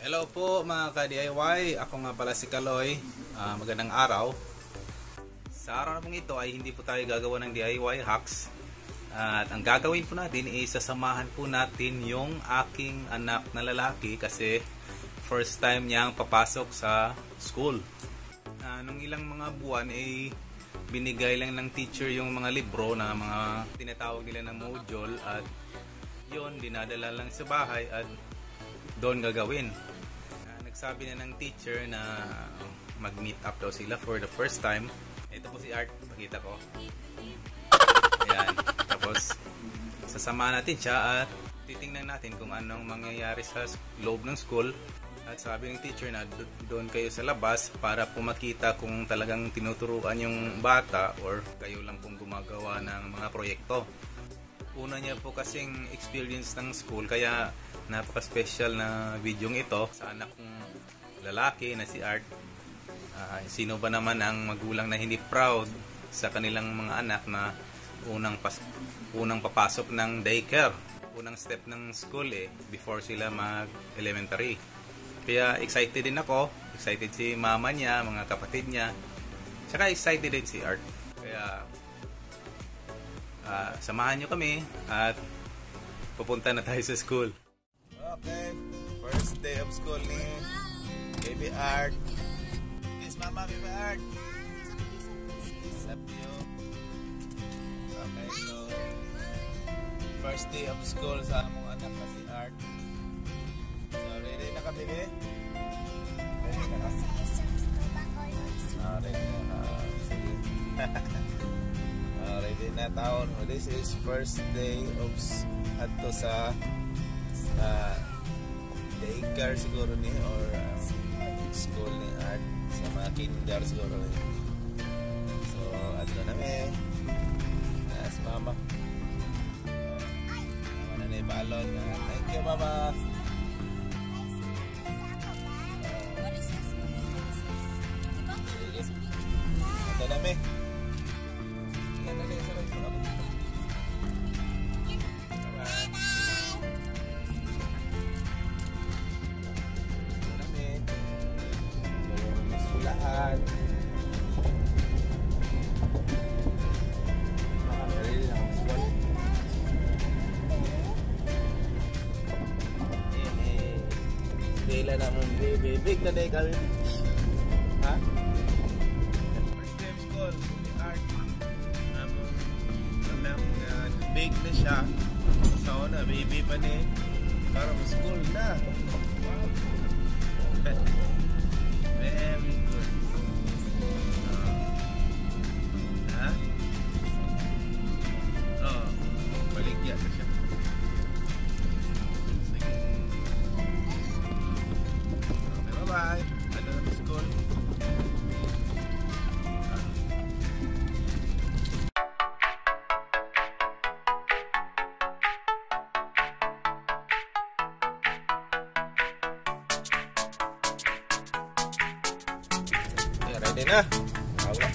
Hello po mga ka-DIY, ako nga pala si Kaloy. Magandang araw. Sa araw na pong ito ay hindi po tayo gagawa ng DIY hacks. At ang gagawin po natin ay sasamahan po natin yung aking anak na lalaki kasi first time niyang papasok sa school. Nung ilang mga buwan ay binigay lang ng teacher yung mga libro na mga tinatawag nila na module at yun, dinadala lang sa bahay at doon gagawin. Nagsabi na ng teacher na mag-meet up daw sila for the first time. Ito po si Art, pakita ko. Ayan. Tapos sasamahan natin siya at titingnan natin kung anong mangyayari sa loob ng school. At sabi ng teacher na doon kayo sa labas para po makita kung talagang tinuturuan yung bata or kayo lang pong gumagawa ng mga proyekto. Una niya po kasing experience ng school kaya napaka-special na video ito sa anak kong lalaki na si Art. Sino ba naman ang magulang na hindi proud sa kanilang mga anak na unang papasok ng daycare, unang step ng school before sila mag-elementary. Kaya excited din ako, excited si mama niya, mga kapatid niya, tsaka excited din si Art. Kaya samahan nyo kami at pupunta na tayo sa school. Okay, first day of school ni Baby Art. Kiss mama, Baby Art. Love you. Okay, so first day of school sa among anak na si Art. So ready na ka, baby? Ready na ka? Ready na. Sige. Ready na taon. This is first day of ato sa daycare siguro ni or school ni Art sa mga kinder siguro ni. So ato na may as mama na ni balon. Thank you mama. Ato na may Dila naman baby, big na day kami. Ha? First day of school, Art. Big na siya. So na, baby pa ni. Parang school na. Wow. Very good. Ha? Oh, baligya na siya. Bye. Ano na school? Ready na? Awa.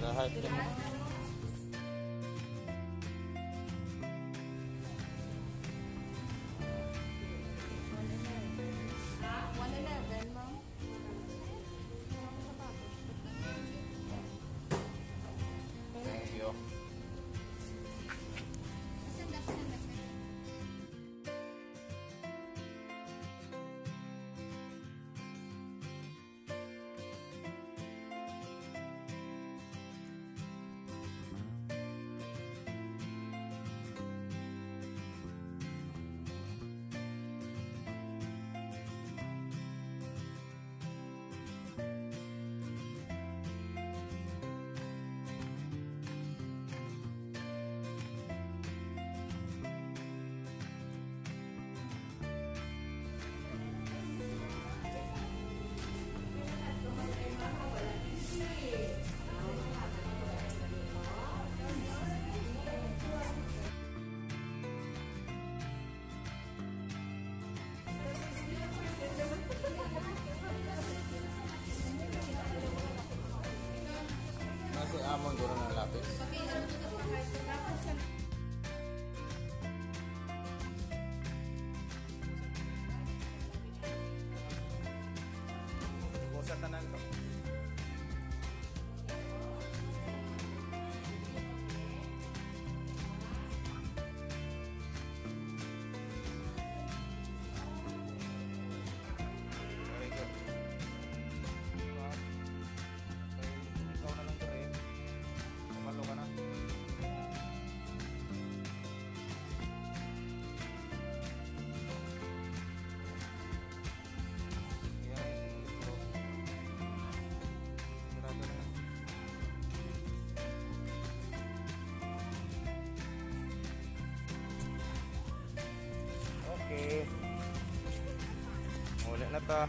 Kahit mo. Thank you. Kasi amon guro ng lapis. Sa tanan to. Very good. Ikaw na lang rin. Kumalo ka na. Okay. Ulit na to.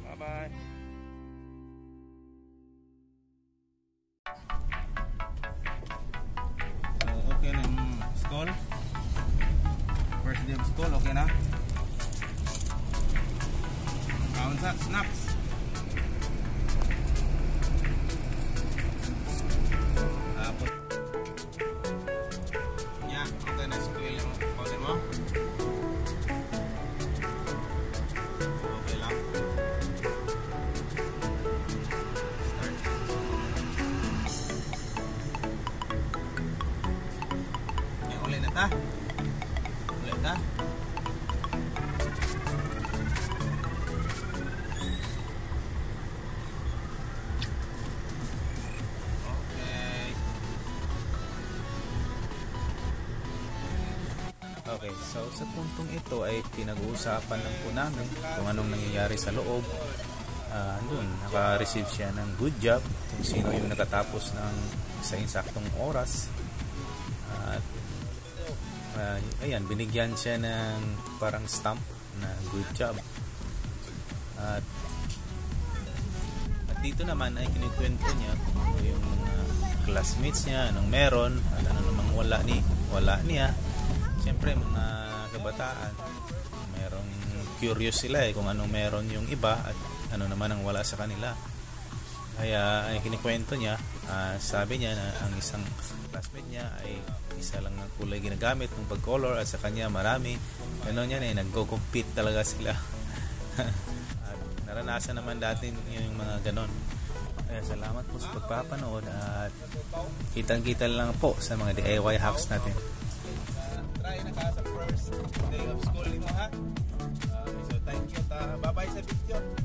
Bye-bye. So, okay na yung school. First day of school, okay na? Kaon sa snacks. Tapos okay na school mo. Okay mo? Okay lang. Start. Yan, ulit na ta. Ulit ta. Okay, so sa puntong ito ay pinag-uusapan lang po namin kung anong nangyayari sa loob. Andun, naka-receive siya ng good job kung sino yung nakatapos ng sa insaktong oras. At ayan, binigyan siya ng parang stamp na good job. At dito naman ay kinikwento niya kung ano yung classmates niya, anong meron, at ano namang wala niya. Siyempre mga kabataan, merong curious sila kung anong meron yung iba at ano naman ang wala sa kanila. Kaya ay kinikwento niya, sabi niya na ang isang classmate niya ay isa lang ang kulay ginagamit ng pag-color at sa kanya marami. Gano'n yan nagko-compete talaga sila. At naranasan naman dati yung mga ganon. Kaya salamat po sa pagpapanood at kitang-kita lang po sa mga DIY hacks natin. Try na ka sa first day of school mo ha. So thank you. Bye-bye sa video.